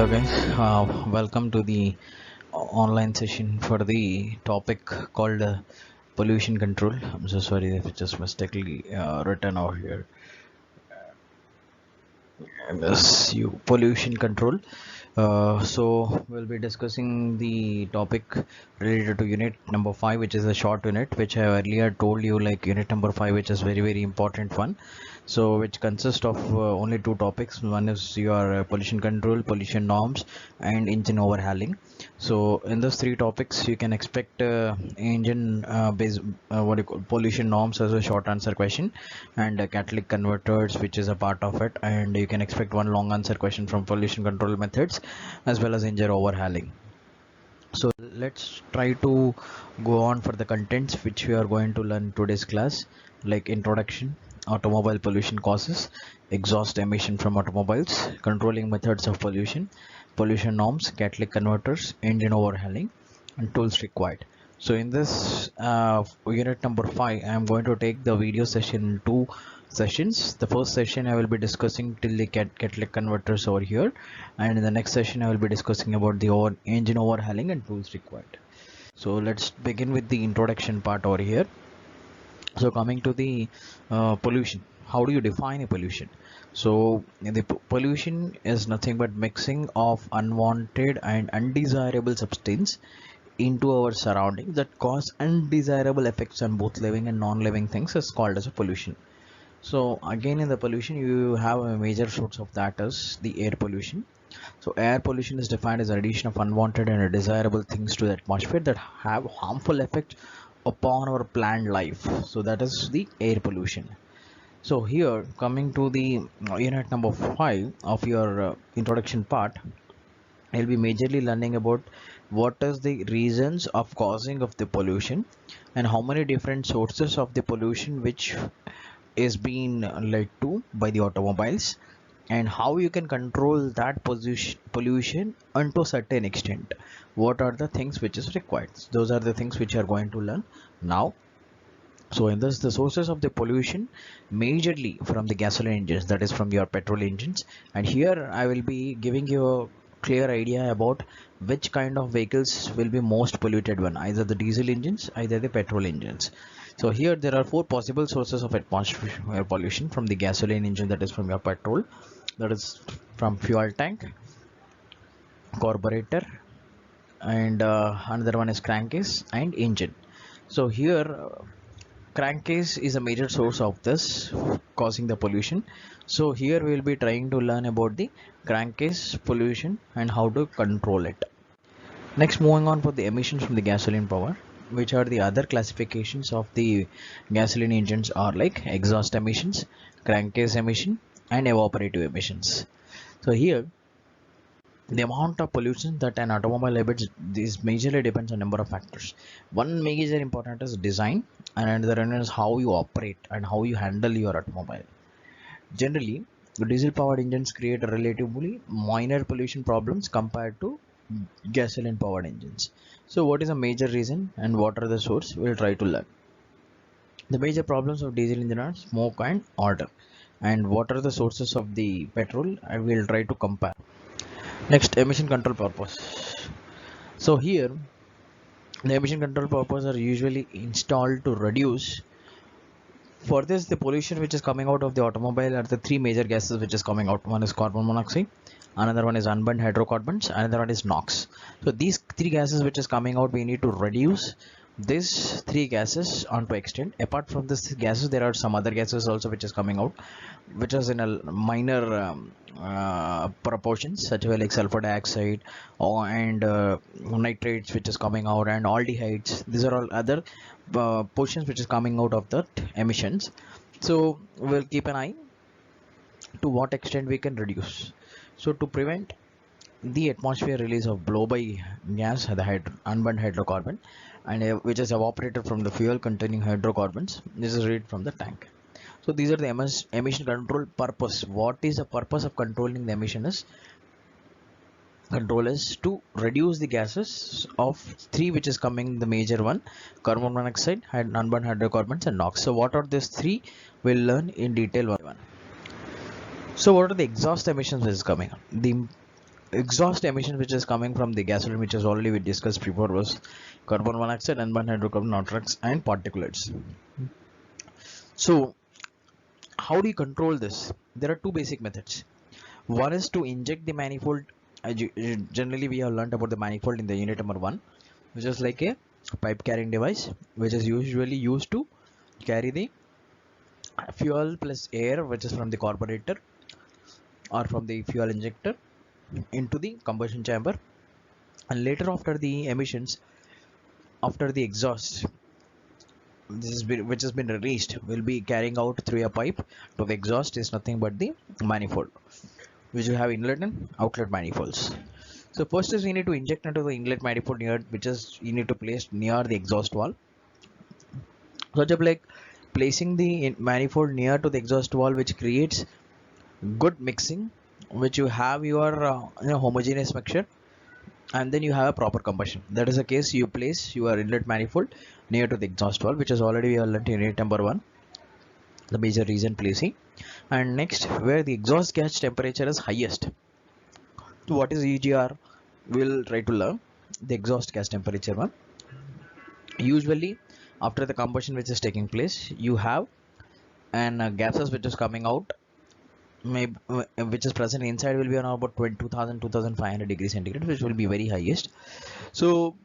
Hello guys, welcome to the online session for the topic called pollution control. I'm so sorry if it just mistakenly written out here. MSU pollution control. So we'll be discussing the topic related to unit number 5, which is a short unit, which I earlier told you, like unit number 5, which is very important one. So which consists of only two topics. One is your pollution control, pollution norms, and engine overhauling. So in those three topics you can expect engine based what do you call pollution norms as a short answer question, and catalytic converters, which is a part of it, and you can expect one long answer question from pollution control methods, as well as engine overhauling. So let's try to go on for the contents which we are going to learn today's class, like introduction, automobile pollution causes, exhaust emission from automobiles, controlling methods of pollution, pollution norms, catalytic converters, engine overhauling, and tools required. So in this unit number 5, I am going to take the video session in two sessions. The first session I will be discussing till the catalytic converters over here, and in the next session I will be discussing about the engine overhauling and tools required. So let's begin with the introduction part over here. So coming to the pollution, how do you define a pollution? So the pollution is nothing but mixing of unwanted and undesirable substance into our surroundings that cause undesirable effects on both living and non-living things is called as a pollution. So again, in the pollution you have a major source of that is the air pollution. So air pollution is defined as addition of unwanted and undesirable things to the atmosphere that have harmful effect upon our plant life. So that is the air pollution. So here, coming to the unit number 5 of your introduction part, I'll be majorly learning about what is the reasons of causing of the pollution, and how many different sources of the pollution which is being led to by the automobiles, and how you can control that pollution unto a certain extent. What are the things which is required? Those are the things which you are going to learn now. So in this, the sources of the pollution majorly from the gasoline engines, that is from your petrol engines. And here I will be giving you a clear idea about which kind of vehicles will be most polluted one, either the diesel engines, either the petrol engines. So here there are four possible sources of atmosphere pollution: from the gasoline engine, that is from your petrol, that is from fuel tank, carburetor, and another one is crankcase and engine. So here crankcase is a major source of this causing the pollution. So here we will be trying to learn about the crankcase pollution and how to control it. Next, moving on for the emissions from the gasoline power, which are the other classifications of the gasoline engines, are like exhaust emissions, crankcase emission, and evaporative emissions. So here the amount of pollution that an automobile emits, this majorly depends on number of factors. One major important is design, and another one is how you operate and how you handle your automobile. Generally, the diesel powered engines create relatively minor pollution problems compared to gasoline powered engines. So what is a major reason and what are the source? We'll try to learn. The major problems of diesel engine are smoke and odor, and what are the sources of the petrol? I will try to compare. Next, emission control purpose. So here the emission control purpose are usually installed to reduce. For this, the pollution which is coming out of the automobile are the three major gases which is coming out. One is carbon monoxide, another one is unburned hydrocarbons, another one is NOx. So these three gases which is coming out, we need to reduce these three gases onto extent. Apart from this gases, there are some other gases also which is coming out, which is in a minor proportions, such as like sulfur dioxide and nitrates which is coming out, and aldehydes. These are all other portions which is coming out of the emissions. So we'll keep an eye to what extent we can reduce. So to prevent the atmosphere release of blow by gas, the unburned hydrocarbon, and which is evaporated from the fuel containing hydrocarbons, this is read from the tank. So these are the emission control purpose. What is the purpose of controlling the emission? Is control is to reduce the gases of three which is coming, the major one: carbon monoxide, unburned hydrocarbons, and NOx. So what are these three? We'll learn in detail one by one. So what are the exhaust emissions which is coming? The exhaust emission which is coming from the gasoline, which is already we discussed before, was carbon monoxide, unburned hydrocarbon, nitrox, and particulates. So how do you control this? There are two basic methods. One is to inject the manifold. Generally we have learned about the manifold in the unit number 1, which is like a pipe carrying device which is usually used to carry the fuel plus air which is from the carburetor or from the fuel injector into the combustion chamber, and later after the emissions, after the exhaust which has been released will be carrying out through a pipe to the exhaust is nothing but the manifold, which you have inlet and outlet manifolds. So first is we need to inject into the inlet manifold near, which is you need to place near the exhaust valve. So just like placing the manifold near to the exhaust valve, which creates good mixing, which you have your homogeneous mixture, and then you have a proper combustion. That is the case you place your inlet manifold near to the exhaust valve, which is already we have learned in unit number 1, the major reason placing. And next, where the exhaust gas temperature is highest. So what is EGR? We'll try to learn the exhaust gas temperature one. Usually after the combustion which is taking place, you have and gases which is coming out, maybe which is present inside will be around about 2000-2500 degrees centigrade, which will be very highest. So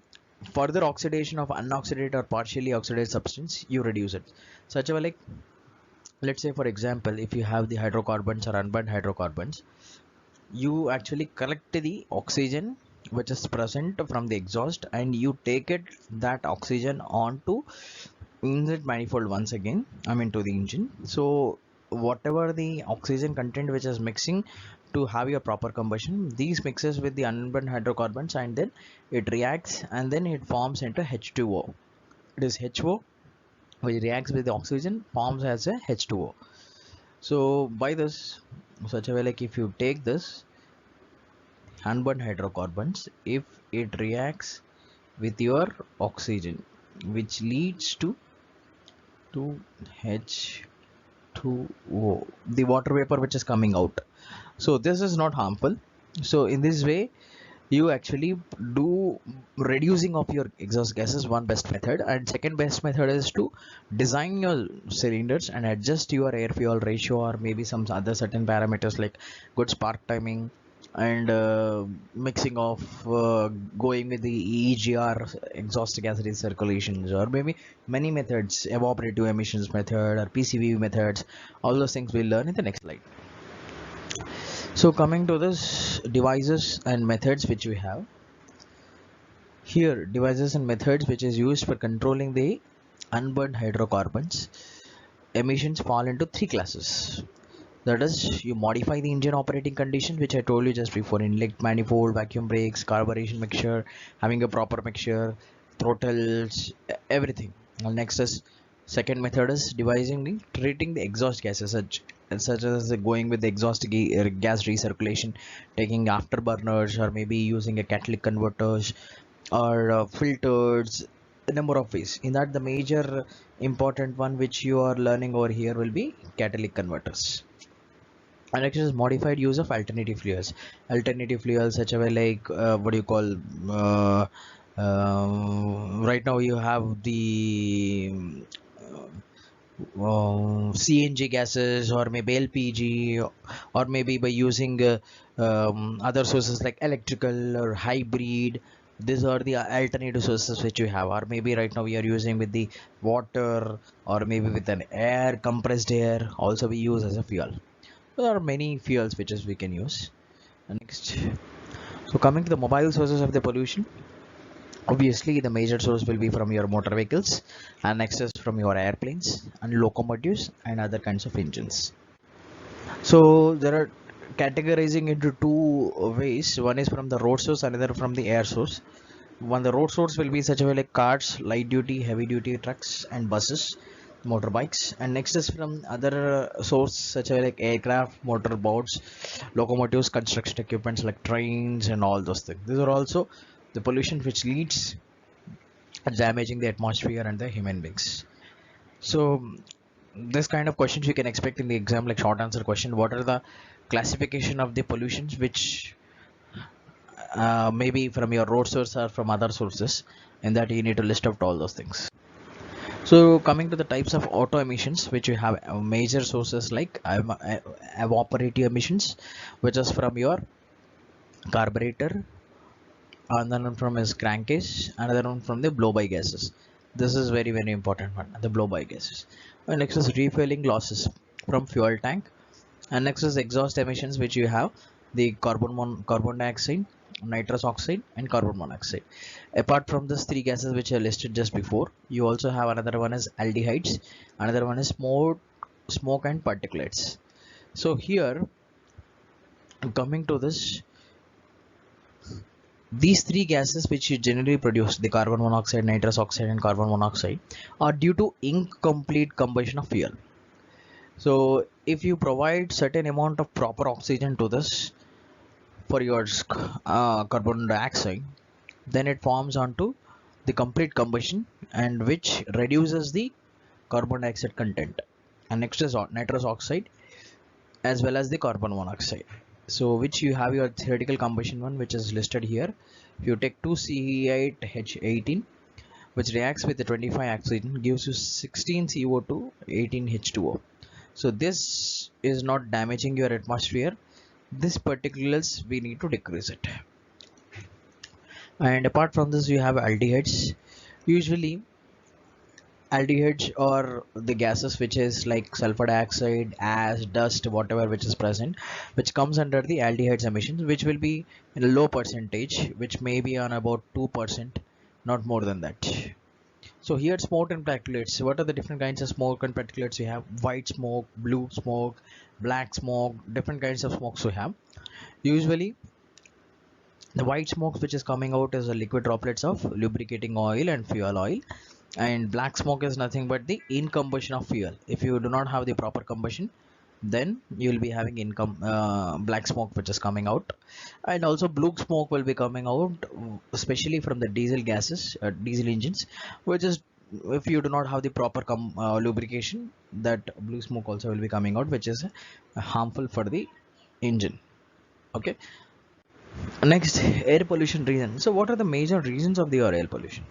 further oxidation of unoxidated or partially oxidized substance, you reduce it. Such a like, let's say for example, if you have the hydrocarbons or unburned hydrocarbons, you actually collect the oxygen which is present from the exhaust and you take it that oxygen onto inlet manifold once again, to the engine. So whatever the oxygen content which is mixing to have your proper combustion, these mixes with the unburned hydrocarbons and then it reacts and then it forms into H2O. It is HO which reacts with the oxygen, forms as a H2O. So by this, such a way, like if you take this unburned hydrocarbons, if it reacts with your oxygen, which leads to H2O, the water vapor which is coming out. So this is not harmful. So in this way, you actually do reducing of your exhaust gases, one best method. And second best method is to design your cylinders and adjust your air fuel ratio or maybe some other certain parameters like good spark timing and mixing of going with the EGR, exhaust gas recirculations, or maybe many methods, evaporative emissions method or PCV methods. All those things we'll learn in the next slide. So coming to this devices and methods which we have here, devices and methods which is used for controlling the unburned hydrocarbons emissions fall into 3 classes. That is, you modify the engine operating condition, which I told you just before: inlet manifold, vacuum brakes, carburation mixture, having a proper mixture, throttles, everything. And next is second method is treating the exhaust gases such as going with the exhaust gas recirculation, taking afterburners or maybe using a catalytic converters or filters, a number of ways. In that, the major important one which you are learning over here will be catalytic converters. And next is modified use of alternative fuels. Alternative fuels such a way like what do you call right now you have the CNG gases or maybe LPG, or maybe by using other sources like electrical or hybrid. These are the alternative sources which you have, or maybe right now we are using with the water or maybe with an air, compressed air also we use as a fuel. There are many fuels which is we can use. Next, so coming to the mobile sources of the pollution, obviously the major source will be from your motor vehicles, and next is from your airplanes and locomotives and other kinds of engines. So there are categorizing into 2 ways. One is from the road source, another from the air source. One, the road source will be such a way like cars, light duty, heavy duty trucks and buses, motorbikes. And next is from other source such as like aircraft, motorboats, locomotives, construction equipments like trains and all those things. These are also the pollution which leads damaging the atmosphere and the human beings. So this kind of questions you can expect in the exam, like short answer question: what are the classification of the pollutions which maybe from your road source or from other sources. In that you need to list out all those things. So coming to the types of auto emissions, which you have major sources like evaporative emissions, which is from your carburetor, another one from his crankcase, another one from the blow by gases. This is very important one, the blow by gases. And next is refueling losses from fuel tank, and next is exhaust emissions, which you have the carbon dioxide, nitrous oxide, and carbon monoxide. Apart from these three gases which I listed just before, you also have another one is aldehydes, another one is smoke and particulates. So here, coming to this, these three gases which you generally produce, the carbon monoxide, nitrous oxide, and carbon monoxide, are due to incomplete combustion of fuel. So if you provide certain amount of proper oxygen to this for your carbon dioxide, then it forms onto the complete combustion, and which reduces the carbon dioxide content. And next is nitrous oxide as well as the carbon monoxide. So which you have your theoretical combustion one, which is listed here. If you take 2Ce8H18, which reacts with the 25 oxygen, gives you 16 CO2, 18 H2O. So this is not damaging your atmosphere. This particulars we need to decrease it. And apart from this, you have aldehydes. Usually aldehydes are the gases which is like sulfur dioxide, ash, dust, whatever which is present, which comes under the aldehydes emissions, which will be in a low percentage, which may be on about 2%, not more than that. So here smoke and particulates. What are the different kinds of smoke and particulates? We have white smoke, blue smoke, black smoke, different kinds of smokes we have. Usually the white smoke which is coming out is a liquid droplets of lubricating oil and fuel oil, and black smoke is nothing but the incombustion of fuel. If you do not have the proper combustion, then you will be having black smoke which is coming out. And also blue smoke will be coming out, especially from the diesel gases, diesel engines, which is, if you do not have the proper lubrication, that blue smoke also will be coming out, which is harmful for the engine. Okay, next, air pollution reason. So what are the major reasons of the air pollution?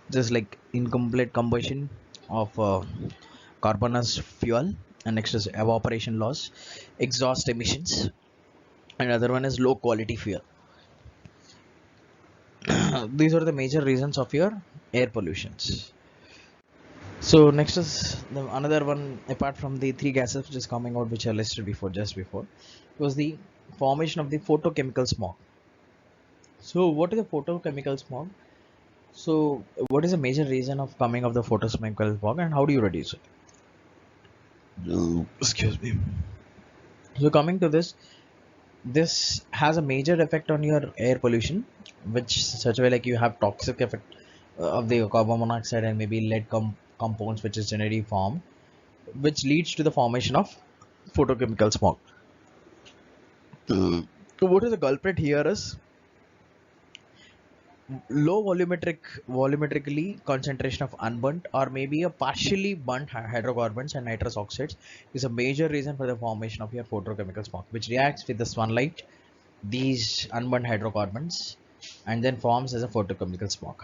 Just like incomplete combustion of carbonous fuel, and next is evaporation loss, exhaust emissions, and other one is low quality fuel. These are the major reasons of your air pollutions. So next is another one, apart from the three gases which is coming out, which I listed before, just before, was the formation of the photochemical smog. So what is the photochemical smog? So what is the major reason of coming of the photochemical smog, and how do you reduce it? Excuse me. So coming to this has a major effect on your air pollution, which such a way like you have toxic effect of the carbon monoxide and maybe lead compounds which is generally formed, which leads to the formation of photochemical smog. So what is the culprit here is low volumetrically concentration of unburnt or maybe a partially burnt hydrocarbons and nitrous oxides is a major reason for the formation of your photochemical smog, which reacts with the sunlight, these unburnt hydrocarbons, and then forms as a photochemical smog.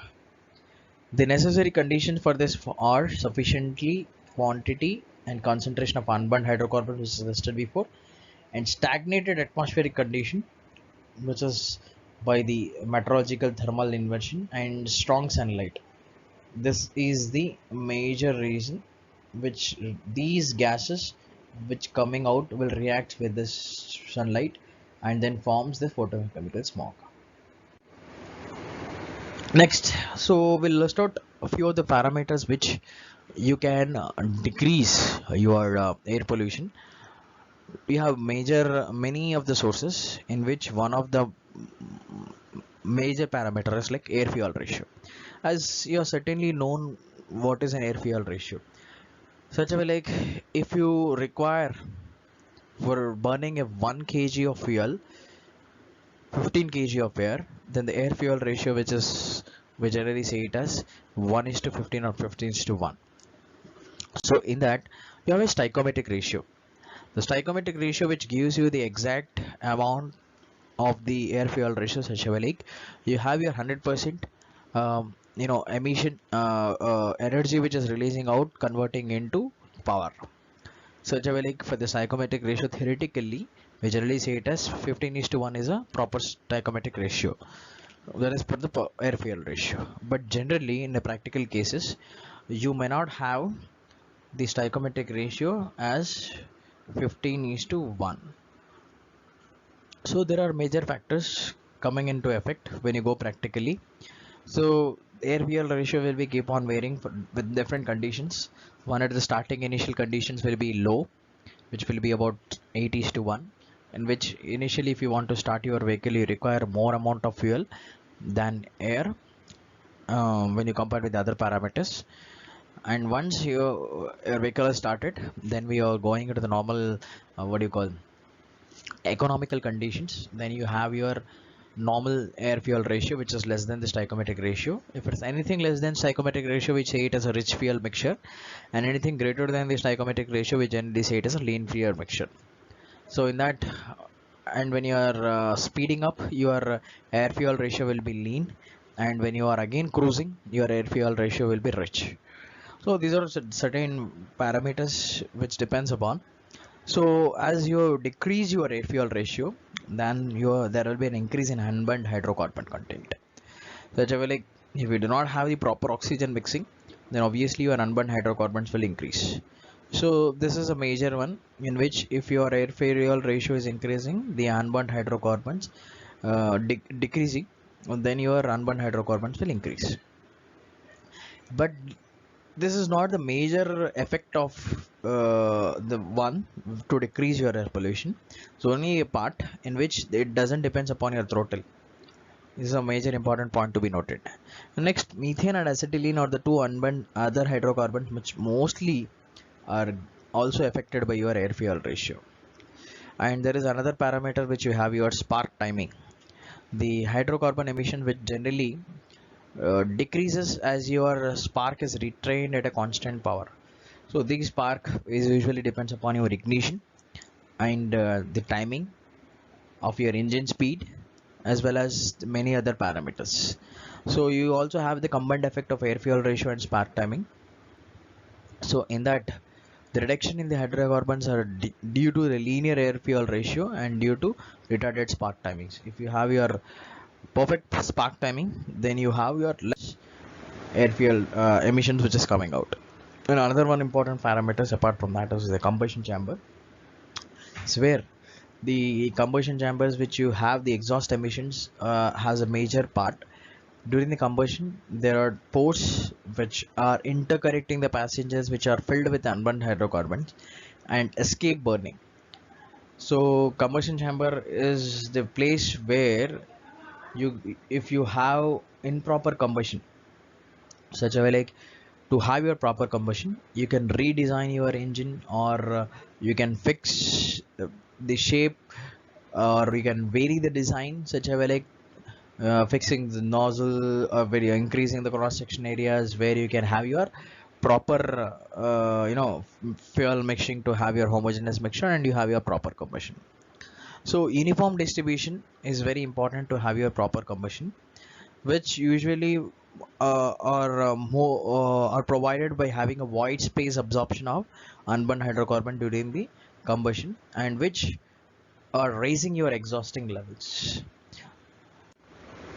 The necessary conditions for this are sufficiently quantity and concentration of unburnt hydrocarbons, which is listed before, and stagnated atmospheric condition, which is by the meteorological thermal inversion, and strong sunlight. This is the major reason which these gases which coming out will react with this sunlight and then forms the photochemical smog. Next, so we'll list out a few of the parameters which you can decrease your air pollution. We have many of the sources, in which one of the major parameter is like air fuel ratio. As you are certainly known what is an air fuel ratio, such a way like if you require for burning a 1 kg of fuel 15 kg of air, then the air fuel ratio, which is, we generally say it as 1 is to 15 or 15 is to 1. So in that you have a stoichiometric ratio. The stoichiometric ratio which gives you the exact amount of the air fuel ratio such a like you have your 100% emission energy which is releasing out converting into power. Such a way like for the psychometric ratio theoretically we generally say it as 15 is to 1 is a proper psychometric ratio, that is for the air fuel ratio. But generally in the practical cases you may not have the stoichiometric ratio as 15 is to 1. So there are major factors coming into effect when you go practically. So air fuel ratio will be keep on varying with different conditions. One at the starting initial conditions will be low, which will be about 8 is to 1, in which initially if you want to start your vehicle you require more amount of fuel than air when you compare with the other parameters. And once your vehicle is started, then we are going into the normal what do you call economical conditions. Then you have your normal air fuel ratio which is less than the stoichiometric ratio. If it's anything less than stoichiometric ratio we say it as a rich fuel mixture, and anything greater than the stoichiometric ratio we generally say it as a lean fuel mixture. So in that, and when you are speeding up your air fuel ratio will be lean, and when you are again cruising your air fuel ratio will be rich. So these are certain parameters which depends upon. So as you decrease your air fuel ratio, then there will be an increase in unburned hydrocarbon content. Such a way like if you do not have the proper oxygen mixing, then obviously your unburned hydrocarbons will increase. So this is a major one in which if your air fuel ratio is increasing, the unburned hydrocarbons decreasing, then your unburned hydrocarbons will increase. But this is not the major effect of the one to decrease your air pollution. It's only a part in which it doesn't depends upon your throttle. This is a major important point to be noted. Next, methane and acetylene are the two unburned other hydrocarbons which mostly are also affected by your air fuel ratio. And there is another parameter which you have, your spark timing. The hydrocarbon emission which generally decreases as your spark is retained at a constant power. So this spark is usually depends upon your ignition and the timing of your engine speed, as well as many other parameters. So you also have the combined effect of air fuel ratio and spark timing. So in that, the reduction in the hydrocarbons are due to the linear air fuel ratio and due to retarded spark timings. If you have your perfect spark timing, then you have your less air fuel emissions which is coming out. And another one important parameters apart from that is the combustion chamber. It's where the combustion chambers which you have the exhaust emissions has a major part. During the combustion there are pores which are interconnecting the passengers which are filled with unburned hydrocarbons and escape burning. So combustion chamber is the place where if you have improper combustion, such a way like to have your proper combustion you can redesign your engine, or you can fix the shape, or you can vary the design such a way like fixing the nozzle, or where you're increasing the cross section areas where you can have your proper fuel mixing to have your homogeneous mixture and you have your proper combustion. So uniform distribution is very important to have your proper combustion, which usually are provided by having a wide space absorption of unburned hydrocarbon during the combustion, and which are raising your exhausting levels.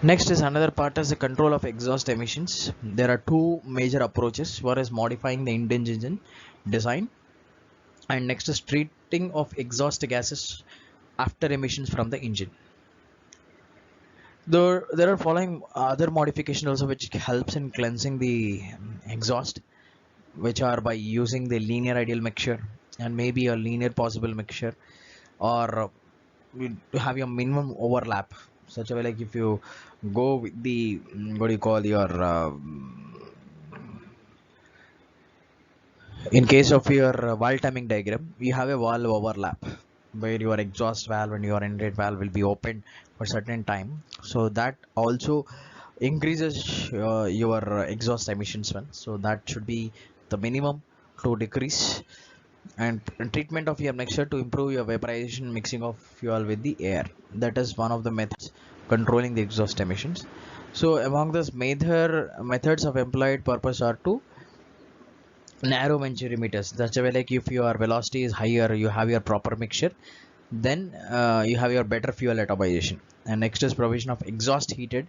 Next is another part as the control of exhaust emissions. There are two major approaches. One is modifying the engine design, and next is treating of exhaust gases after emissions from the engine. There are following other modifications also which helps in cleansing the exhaust, which are by using the linear ideal mixture and maybe a linear possible mixture, or to have your minimum overlap, such a way like if you go with the what do you call your in case of your valve timing diagram, you have a valve overlap where your exhaust valve and your inlet valve will be open for certain time. So that also increases your exhaust emissions one. So that should be the minimum to decrease. and treatment of your mixture to improve your vaporization mixing of fuel with the air. That is one of the methods controlling the exhaust emissions. So among these major methods of employed purpose are to narrow venturi meters. That's why, like, if your velocity is higher, you have your proper mixture, then you have your better fuel atomization. And next is provision of exhaust heated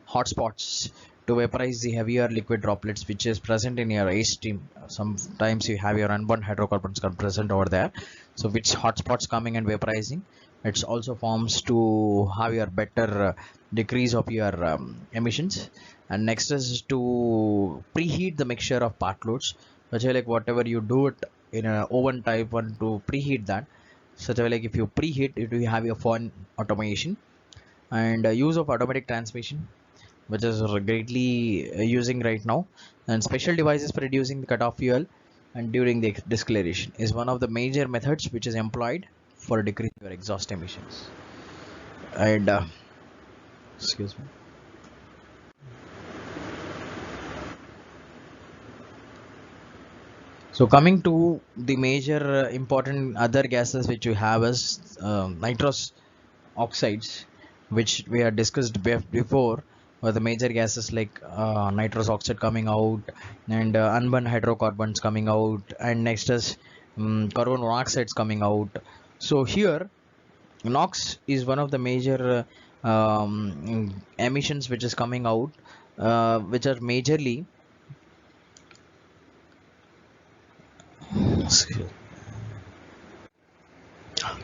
hotspots to vaporize the heavier liquid droplets which is present in your air stream. Sometimes you have your unburned hydrocarbons present over there, so which hotspots coming and vaporizing, it also forms to have your better decrease of your emissions. And next is to preheat the mixture of part loads, such as like whatever you do it in an oven type one to preheat that, such as like if you preheat it, you have your fun automation. And use of automatic transmission, which is greatly using right now, and special devices for reducing the cutoff fuel and during the deceleration is one of the major methods which is employed for decreasing your exhaust emissions. And excuse me. So coming to the major important other gases which you have is nitrous oxides, which we had discussed before, were the major gases like nitrous oxide coming out, and unburned hydrocarbons coming out, and next is carbon monoxides coming out. So here NOx is one of the major emissions which is coming out, which are majorly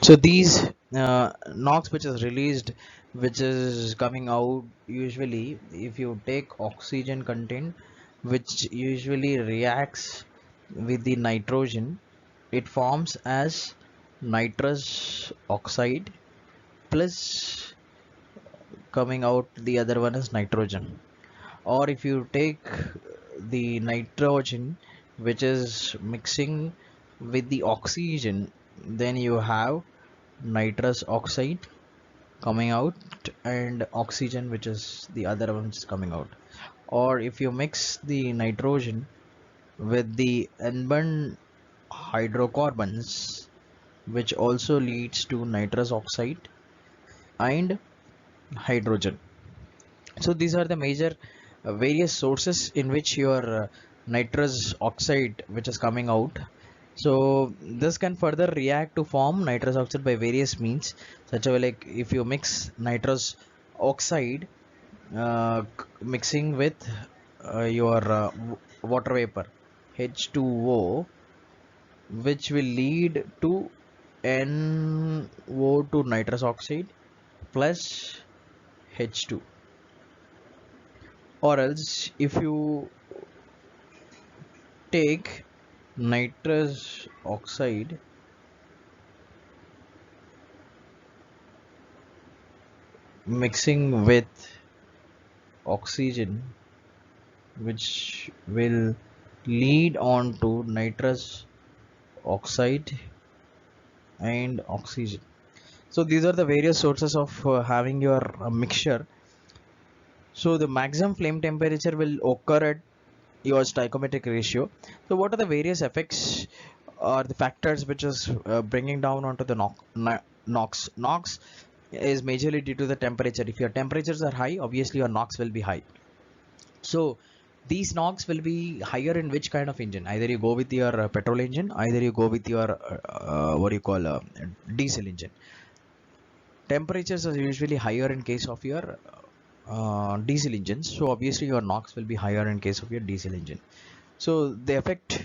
so these NOx which is released, which is coming out usually if you take oxygen content, which usually reacts with the nitrogen, it forms as nitrous oxide plus coming out the other one is nitrogen. Or if you take the nitrogen which is mixing with the oxygen, then you have nitrous oxide coming out and oxygen which is the other one is coming out. Or if you mix the nitrogen with the unburned hydrocarbons, which also leads to nitrous oxide and hydrogen. So these are the major various sources in which your nitrous oxide which is coming out. So this can further react to form nitrous oxide by various means, such as like if you mix nitrous oxide mixing with your water vapor H2O, which will lead to NO2 nitrous oxide plus H2. Or else if you take nitrous oxide mixing with oxygen, which will lead on to nitrous oxide and oxygen. So these are the various sources of having your mixture. So the maximum flame temperature will occur at your stoichiometric ratio. So what are the various effects or the factors which is bringing down onto the NOx? NOx is majorly due to the temperature. If your temperatures are high, obviously your NOx will be high. So these NOx will be higher in which kind of engine? Either you go with your petrol engine, either you go with your what do you call diesel engine. Temperatures are usually higher in case of your diesel engines, so obviously your NOx will be higher in case of your diesel engine. So the effect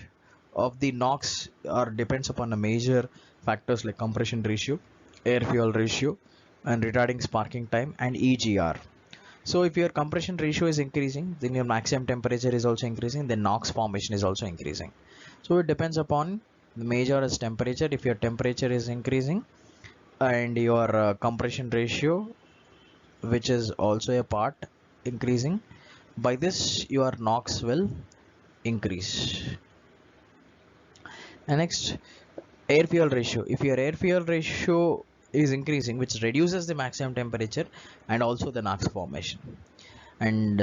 of the NOx depends upon the major factors like compression ratio, air fuel ratio, and retarding sparking time, and EGR. So if your compression ratio is increasing, then your maximum temperature is also increasing, then NOx formation is also increasing. So it depends upon the major as temperature. If your temperature is increasing and your compression ratio, which is also a part, increasing, by this your NOx will increase. And next, air fuel ratio. If your air fuel ratio is increasing, which reduces the maximum temperature and also the NOx formation, and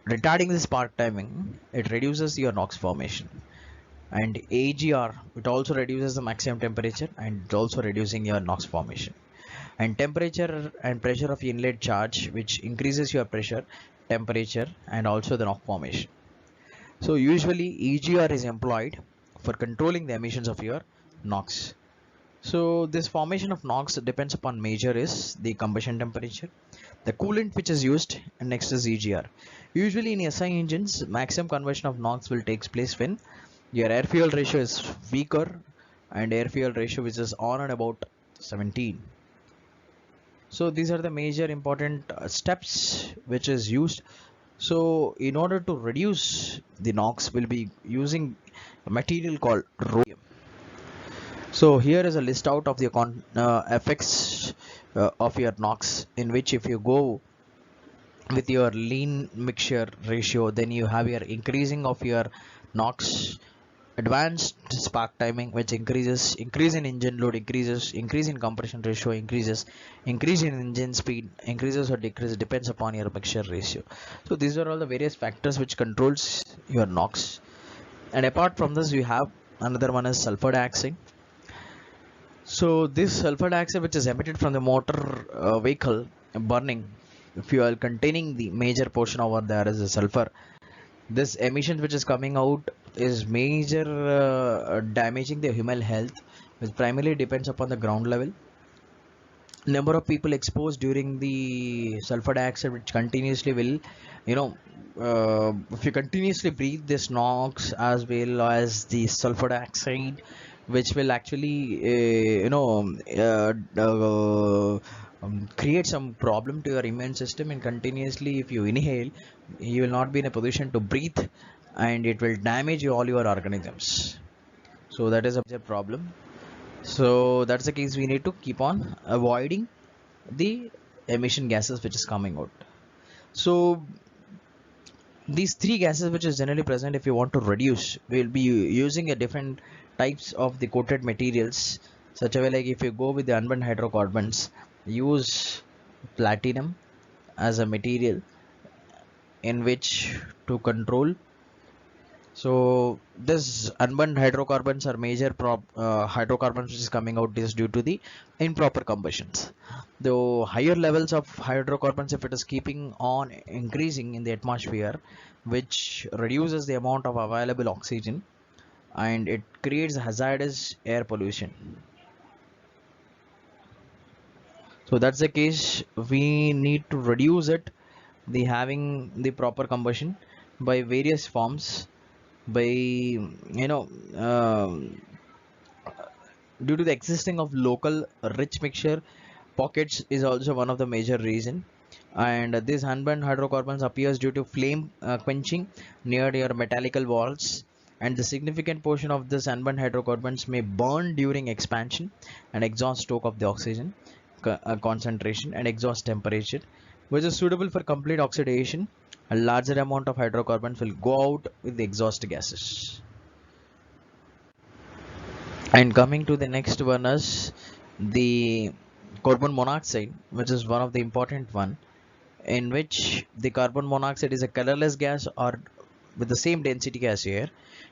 retarding the spark timing, it reduces your NOx formation. And AGR, it also reduces the maximum temperature and it also reducing your NOx formation. And temperature and pressure of inlet charge, which increases your pressure, temperature, and also the NOx formation. So usually EGR is employed for controlling the emissions of your NOx. So this formation of NOx depends upon major is the combustion temperature, the coolant which is used, and next is EGR. Usually in SI engines, maximum conversion of NOx will take place when your air fuel ratio is weaker and air fuel ratio which is on and about 17. So these are the major important steps which is used. So in order to reduce the NOx, we'll be using a material called rhodium. So here is a list out of the effects of your NOx, in which if you go with your lean mixture ratio, then you have your increasing of your NOx, advanced spark timing, which increase in engine load increases, increase in compression ratio increases, increase in engine speed increases or decreases, depends upon your mixture ratio. So these are all the various factors which controls your NOx. And apart from this, you have another one is sulfur dioxide. So this sulfur dioxide, which is emitted from the motor vehicle burning fuel containing the major portion over there is the sulfur. This emission which is coming out is major damaging the human health, which primarily depends upon the ground level. Number of people exposed during the sulfur dioxide, which continuously will, you know, if you continuously breathe this NOx as well as the sulfur dioxide, which will actually, create some problem to your immune system. And continuously, if you inhale, you will not be in a position to breathe, and it will damage all your organisms. So that is a major problem. So that's the case, we need to keep on avoiding the emission gases which is coming out. So these three gases which is generally present, if you want to reduce, we'll be using a different types of the coated materials, such a way like if you go with the unburned hydrocarbons, use platinum as a material in which to control. So this unburned hydrocarbons are major hydrocarbons which is coming out is due to the improper combustions. The higher levels of hydrocarbons, if it is keeping on increasing in the atmosphere, which reduces the amount of available oxygen, and it creates hazardous air pollution. So that's the case, we need to reduce it, the having the proper combustion by various forms, by due to the existing of local rich mixture pockets is also one of the major reason. And this unburned hydrocarbons appears due to flame quenching near your metallical walls, and the significant portion of this unburned hydrocarbons may burn during expansion and exhaust stroke of the oxygen concentration and exhaust temperature, which is suitable for complete oxidation. A larger amount of hydrocarbons will go out with the exhaust gases. And coming to the next one is the carbon monoxide, which is one of the important one, in which the carbon monoxide is a colorless gas or with the same density as air.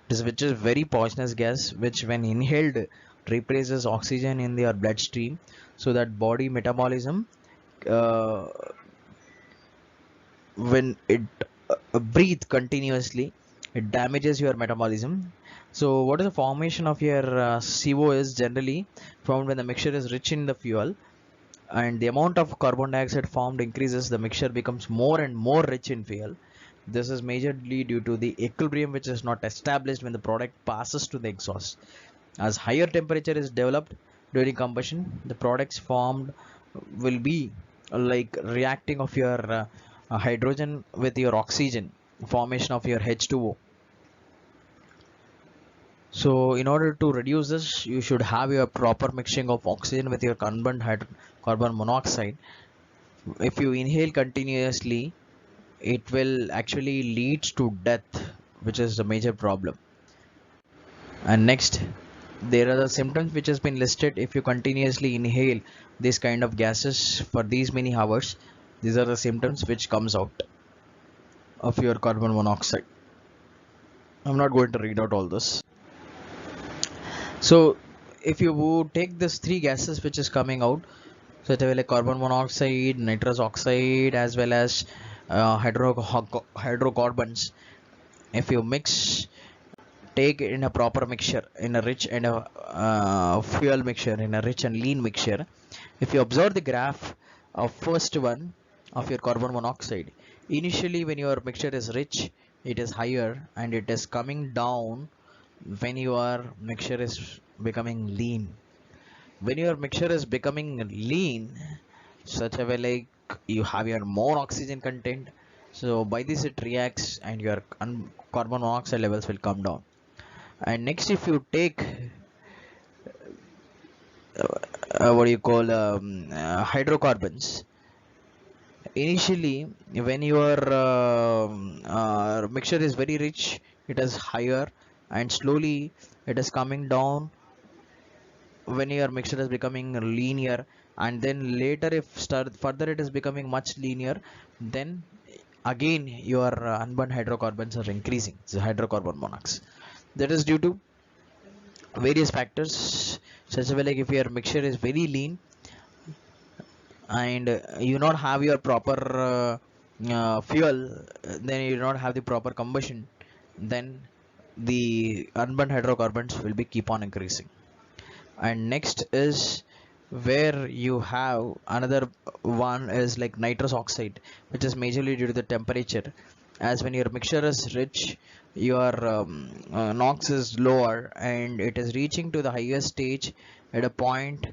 Which is very poisonous gas, which when inhaled replaces oxygen in their bloodstream, so that body metabolism, uh, when it breathe continuously, it damages your metabolism. So what is the formation of your CO is generally found when the mixture is rich in the fuel, and the amount of carbon dioxide formed increases, the mixture becomes more and more rich in fuel. This is majorly due to the equilibrium which is not established when the product passes to the exhaust. As higher temperature is developed during combustion, the products formed will be like reacting of your hydrogen with your oxygen, formation of your H2O. So in order to reduce this, you should have your proper mixing of oxygen with your carbon monoxide. If you inhale continuously, it will actually leads to death, which is the major problem. And next, there are the symptoms which has been listed. If you continuously inhale this kind of gases for these many hours, these are the symptoms which comes out of your carbon monoxide. I'm not going to read out all this. So if you would take this three gases which is coming out, so it will like carbon monoxide, nitrous oxide, as well as hydrocarbons. If you mix, take it in a proper mixture, in a rich and a fuel mixture, in a rich and lean mixture. If you observe the graph of first one of your carbon monoxide, initially when your mixture is rich, it is higher, and it is coming down when your mixture is becoming lean. When your mixture is becoming lean, such a way like you have your more oxygen content, so by this it reacts and your carbon monoxide levels will come down. And next, if you take what do you call hydrocarbons, initially when your mixture is very rich, it is higher, and slowly it is coming down when your mixture is becoming linear, and then later if start further it is becoming much linear, then again your unburned hydrocarbons are increasing, the hydrocarbon monoxide. That is due to various factors, such as like if your mixture is very lean, and you not have your proper fuel, then you do not have the proper combustion, then the unburned hydrocarbons will be keep on increasing. And next is where you have another one is like nitrous oxide, which is majorly due to the temperature, as when your mixture is rich, your NOx is lower, and it is reaching to the highest stage at a point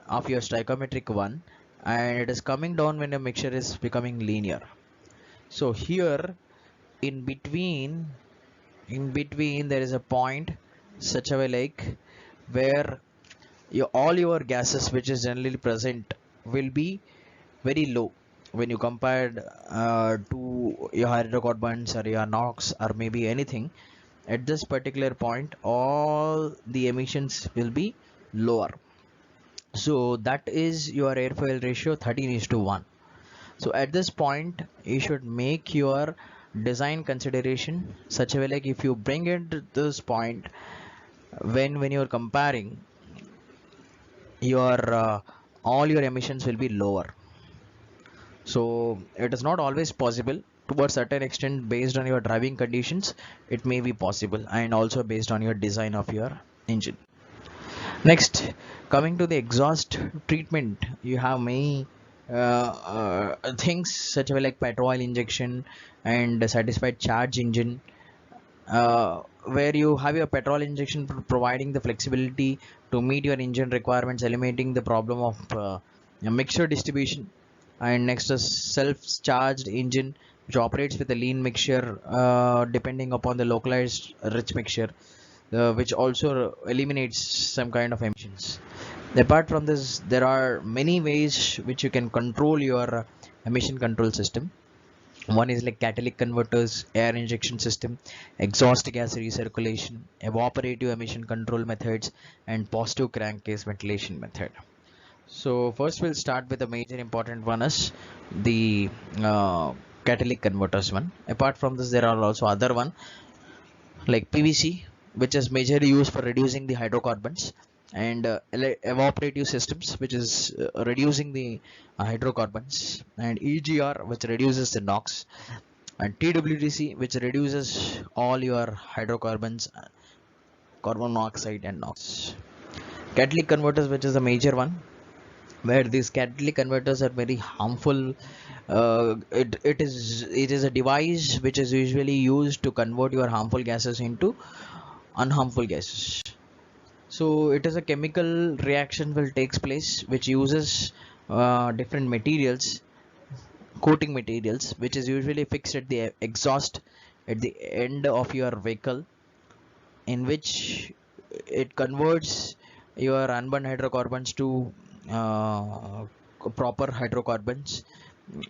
of your stoichiometric one, and it is coming down when the mixture is becoming linear. So here in between, there is a point such a way like where all your gases which is generally present will be very low when you compared to your hydrocarbons or your NOx or maybe anything. At this particular point, all the emissions will be lower. So that is your air fuel ratio 13:1. So at this point, you should make your design consideration such a way like if you bring it to this point, when you're comparing your all your emissions will be lower. So it is not always possible. To a certain extent, based on your driving conditions, it may be possible, and also based on your design of your engine. Next, coming to the exhaust treatment, you have many things such as like petrol injection and satisfied charge engine, where you have your petrol injection providing the flexibility to meet your engine requirements, eliminating the problem of mixture distribution. And next is self-charged engine, which operates with a lean mixture depending upon the localized rich mixture, which also eliminates some kind of emissions. Apart from this, there are many ways which you can control your emission control system. One is like catalytic converters, air injection system, exhaust gas recirculation, evaporative emission control methods, and positive crankcase ventilation method. So first we'll start with the major important one is the catalytic converters one. Apart from this, there are also other one like PVC, which is majorly used for reducing the hydrocarbons, and evaporative systems, which is reducing the hydrocarbons, and EGR, which reduces the NOx, and TWDC, which reduces all your hydrocarbons, carbon monoxide and NOx. Catalytic converters, which is a major one, where these catalytic converters are very harmful. It is a device which is usually used to convert your harmful gases into unharmful gases. So it is a chemical reaction will takes place which uses different materials, coating materials, which is usually fixed at the exhaust at the end of your vehicle, in which it converts your unburned hydrocarbons to uh, proper hydrocarbons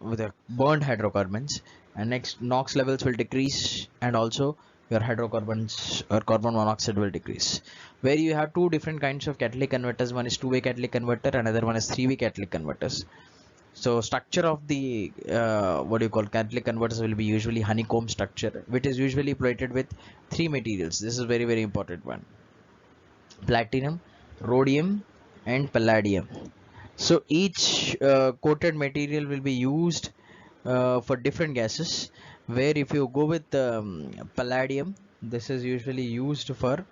with a burned hydrocarbons, and next NOx levels will decrease, and also your hydrocarbons or carbon monoxide will decrease. Where you have two different kinds of catalytic converters, one is two-way catalytic converter, another one is three-way catalytic converters. So structure of the what do you call catalytic converters will be usually honeycomb structure, which is usually plated with three materials. This is very important one. platinum, rhodium, and palladium. So each coated material will be used for different gases. Where if you go with palladium, this is usually used for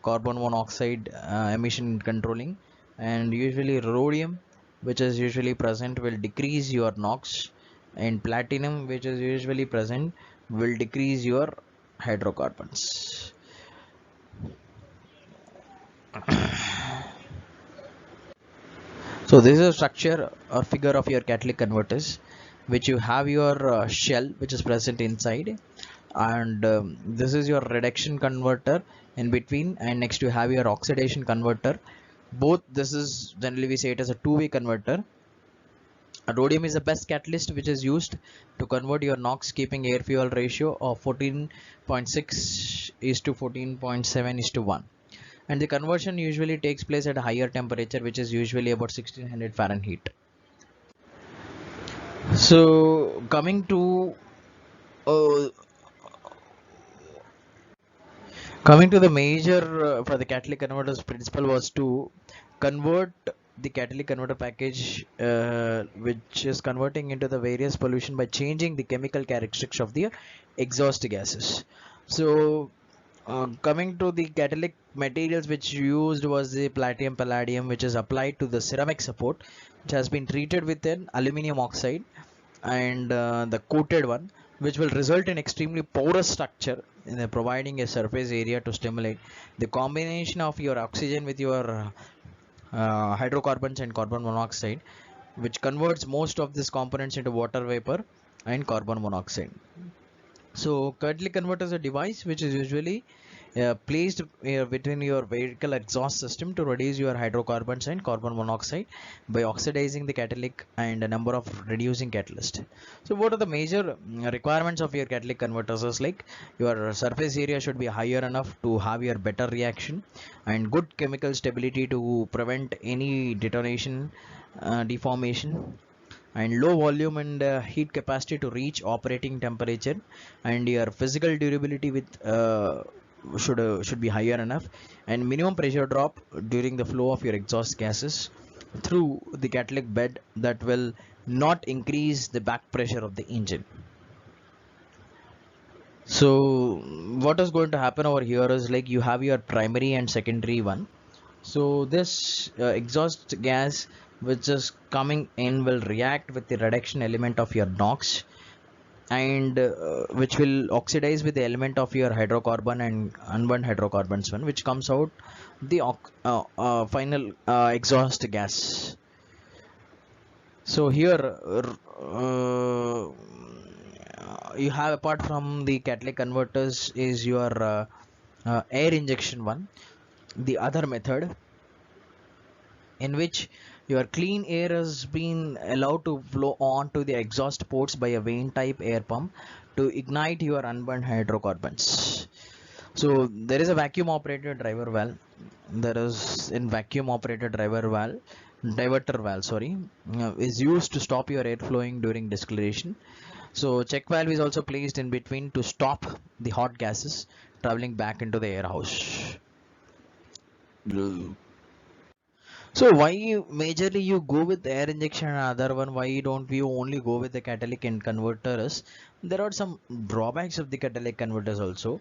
carbon monoxide emission controlling, and usually rhodium, which is usually present, will decrease your NOx, and platinum, which is usually present, will decrease your hydrocarbons. So this is a structure or figure of your catalytic converters, which you have your shell which is present inside, and this is your reduction converter in between, and next you have your oxidation converter. Both this is generally we say it as a two-way converter. Rhodium is the best catalyst which is used to convert your NOx, keeping air fuel ratio of 14.6 is to 14.7 is to 1, and the conversion usually takes place at a higher temperature, which is usually about 1600 Fahrenheit. So uh, coming to the major for the catalytic converters principle was to convert the catalytic converter package, which is converting into the various pollution by changing the chemical characteristics of the exhaust gases. So coming to the catalytic materials which used was the platinum palladium, which is applied to the ceramic support, which has been treated with an aluminum oxide, and the coated one, which will result in extremely porous structure in providing a surface area to stimulate the combination of your oxygen with your hydrocarbons and carbon monoxide, which converts most of these components into water vapor and carbon monoxide. So catalytic converter is a device which is usually placed between your vehicle exhaust system to reduce your hydrocarbons and carbon monoxide by oxidizing the catalytic and a number of reducing catalyst. So what are the major requirements of your catalytic converters? Is like your surface area should be higher enough to have your better reaction, and good chemical stability to prevent any detonation, deformation, and low volume and heat capacity to reach operating temperature, and your physical durability with should be higher enough, and minimum pressure drop during the flow of your exhaust gases through the catalytic bed that will not increase the back pressure of the engine. So what is going to happen over here is like you have your primary and secondary one. So this exhaust gas which is coming in will react with the reduction element of your NOx, and which will oxidize with the element of your hydrocarbon and unburned hydrocarbons one, which comes out the final exhaust gas. So here you have, apart from the catalytic converters, is your air injection one, the other method in which your clean air has been allowed to flow on to the exhaust ports by a vane type air pump to ignite your unburned hydrocarbons. So there is a vacuum operated driver valve. There is in vacuum operated driver valve, diverter valve, sorry, is used to stop your air flowing during distillation. So check valve is also placed in between to stop the hot gases traveling back into the air house. So why majorly you go with air injection and other one? Why don't we only go with the catalytic and converters? There are some drawbacks of the catalytic converters also.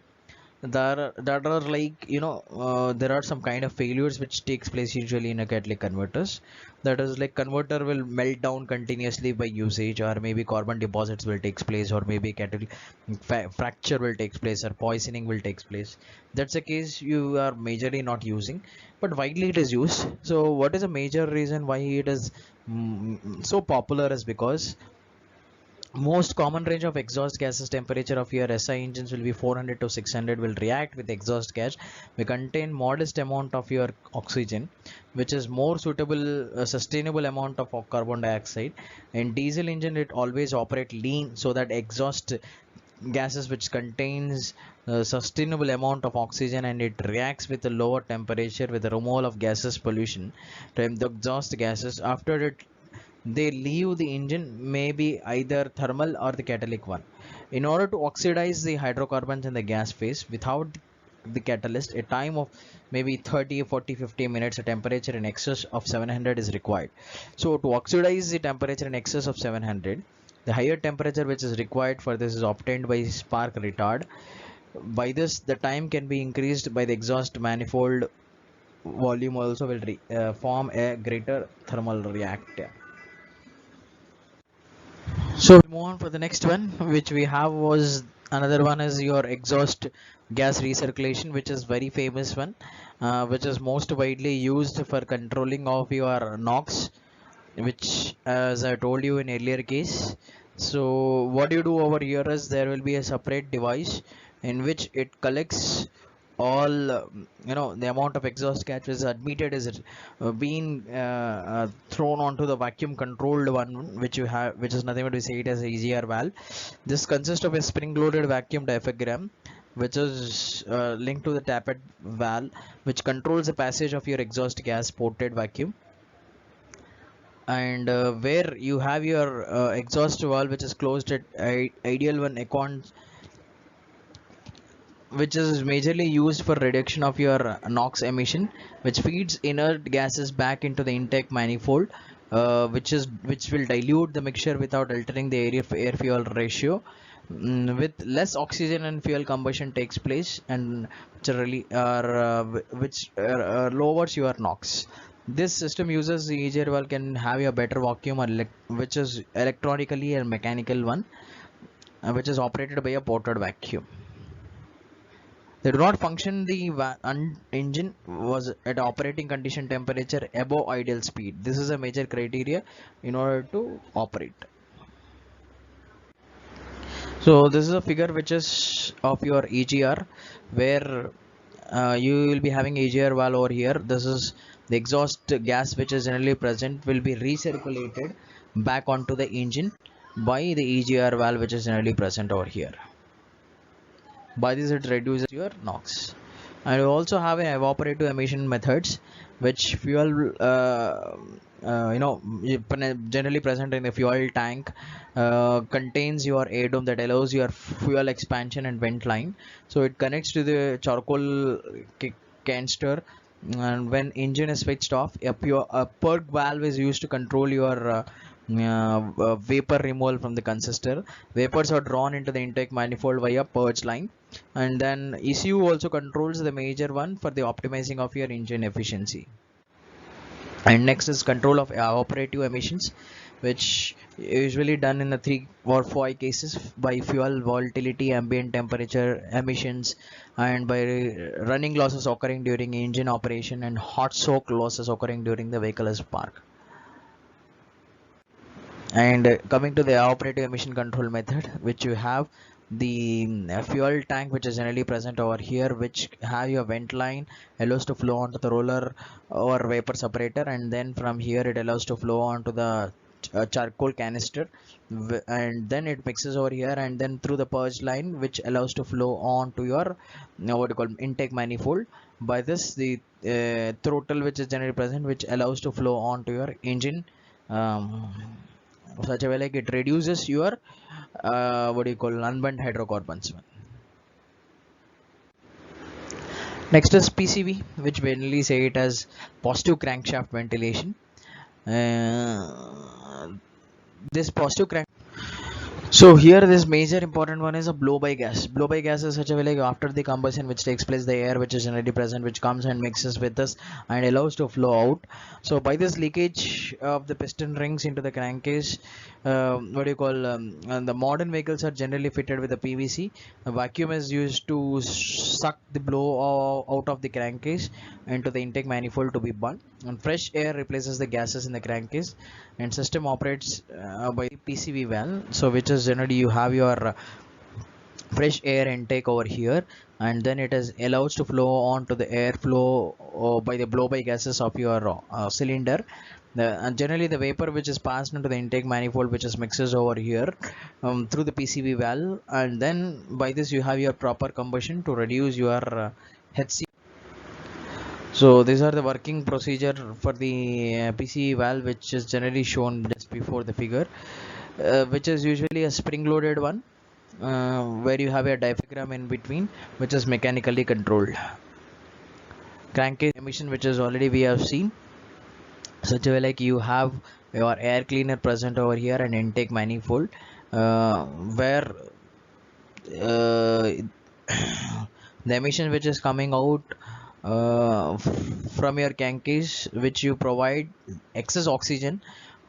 That are like, there are some kind of failures which takes place usually in a catalytic converters. That is like converter will melt down continuously by usage, or maybe carbon deposits will takes place, or maybe catalytic fracture will takes place, or poisoning will takes place. That's the case you are majorly not using, but widely it is used. So what is a major reason why it is so popular is because most common range of exhaust gases temperature of your SI engines will be 400 to 600, will react with exhaust gas. We contain modest amount of your oxygen, which is more suitable sustainable amount of carbon dioxide. In diesel engine it always operate lean, so that exhaust gases which contains sustainable amount of oxygen, and it reacts with a lower temperature with the removal of gases pollution to the exhaust gases. After it they leave the engine, maybe either thermal or the catalytic one, in order to oxidize the hydrocarbons in the gas phase without the catalyst, a time of maybe 30, 40, 50 minutes, a temperature in excess of 700 is required. So to oxidize the temperature in excess of 700, the higher temperature which is required for this is obtained by spark retard. By this, the time can be increased by the exhaust manifold volume also will form a greater thermal reactor. So we'll move on for the next one, which we have was another one is your exhaust gas recirculation, which is very famous one, which is most widely used for controlling of your NOx, which as I told you in earlier case. So what you do over here is there will be a separate device in which it collects all the amount of exhaust gas which is admitted is being thrown onto the vacuum controlled one, which you have, which is nothing but we say it as a EGR valve. This consists of a spring loaded vacuum diaphragm which is linked to the tappet valve, which controls the passage of your exhaust gas ported vacuum. And where you have your exhaust valve which is closed at ideal one econ, which is majorly used for reduction of your NOx emission, which feeds inert gases back into the intake manifold, which will dilute the mixture without altering the air fuel ratio. With less oxygen and fuel combustion takes place, and which lowers your NOx. This system uses the EGR valve can have a better vacuum, which is electronically and mechanical one, which is operated by a ported vacuum. They do not function. The engine was at operating condition temperature above ideal speed. This is a major criteria in order to operate. So this is a figure which is of your EGR, where you will be having EGR valve over here. This is the exhaust gas which is generally present will be recirculated back onto the engine by the EGR valve which is generally present over here. By this it reduces your NOx. And you also have an evaporative emission methods, which fuel generally present in the fuel tank, contains your air dome that allows your fuel expansion and vent line. So it connects to the charcoal canister, and when engine is switched off, a purge valve is used to control your vapor removal from the consistor. Vapors are drawn into the intake manifold via purge line, and then ECU also controls the major one for the optimizing of your engine efficiency. And next is control of operative emissions, which usually done in the 3 or 5 cases by fuel volatility, ambient temperature, emissions, and by running losses occurring during engine operation and hot soak losses occurring during the vehicle is parked. And coming to the operative emission control method, which you have the fuel tank which is generally present over here, which have your vent line, allows to flow onto the roller or vapor separator, and then from here it allows to flow onto the charcoal canister, and then it mixes over here, and then through the purge line which allows to flow on to your what you call intake manifold. By this the throttle which is generally present, which allows to flow on to your engine, such a way like it reduces your unburnt hydrocarbons. Next is PCV, which mainly say it as positive crankshaft ventilation. This positive crank. So here this major important one is a blow by gas. Blow by gas is such a way like after the combustion which takes place, the air which is generally present which comes and mixes with us and allows to flow out. So by this leakage of the piston rings into the crankcase, and the modern vehicles are generally fitted with a PVC. The vacuum is used to suck the blow out of the crankcase into the intake manifold to be burned, and fresh air replaces the gases in the crankcase, and system operates by the PCV valve. So which is generally you have your fresh air intake over here, and then it is allows to flow on to the airflow by the blow by gases of your cylinder. And generally the vapor which is passed into the intake manifold which is mixes over here through the PCV valve, and then by this you have your proper combustion to reduce your HC. So these are the working procedure for the PCV valve, which is generally shown just before the figure, which is usually a spring loaded one, where you have a diaphragm in between, which is mechanically controlled. Crankcase emission, which is already we have seen, such a way like you have your air cleaner present over here and intake manifold, where uh, the emission which is coming out from your crankcase, which you provide excess oxygen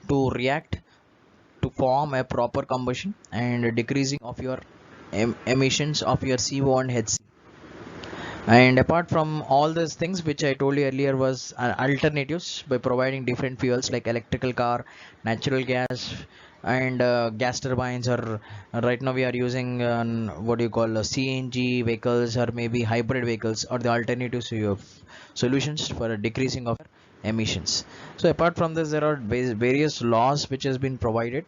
to react to form a proper combustion and decreasing of your emissions of your CO and HC. And apart from all these things which I told you earlier was alternatives by providing different fuels like electrical car, natural gas, and gas turbines, or right now we are using what do you call CNG vehicles, or maybe hybrid vehicles, or the alternatives you have solutions for decreasing of emissions. So apart from this, there are various laws which has been provided,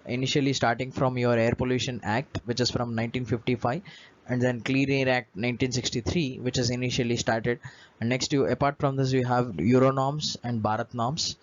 initially starting from your Air Pollution Act, which is from 1955, and then Clean Air Act 1963, which is initially started. And next, you apart from this, you have Euro norms and Bharat norms.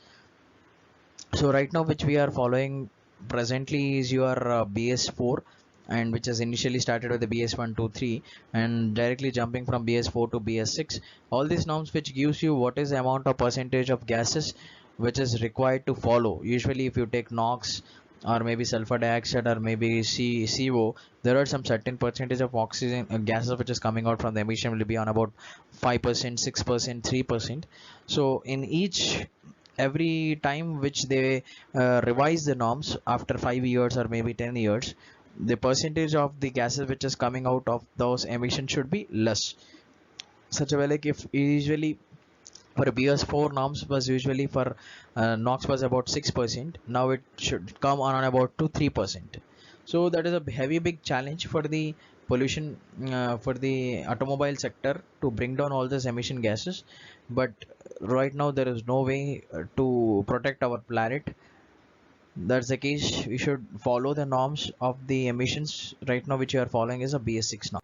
So right now, which we are following presently is your BS4, and which is initially started with the BS1, 2, 3, and directly jumping from BS4 to BS6. All these norms which gives you what is the amount of percentage of gases which is required to follow. Usually, if you take NOx or maybe sulfur dioxide or maybe CO, there are some certain percentage of oxygen gases which is coming out from the emission will be on about 5%, 6%, 3%. So in each every time which they revise the norms after 5 years or maybe 10 years, the percentage of the gases which is coming out of those emissions should be less. Such a way like if usually for BS4 norms was usually for NOx was about 6%, now it should come on about to 3%. So that is a heavy big challenge for the pollution for the automobile sector to bring down all these emission gases. But right now there is no way to protect our planet. That's the case, we should follow the norms of the emissions. Right now which you are following is a BS6 norm.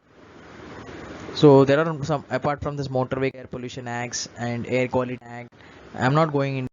So there are some apart from this motor vehicle air pollution acts and air quality act. I'm not going in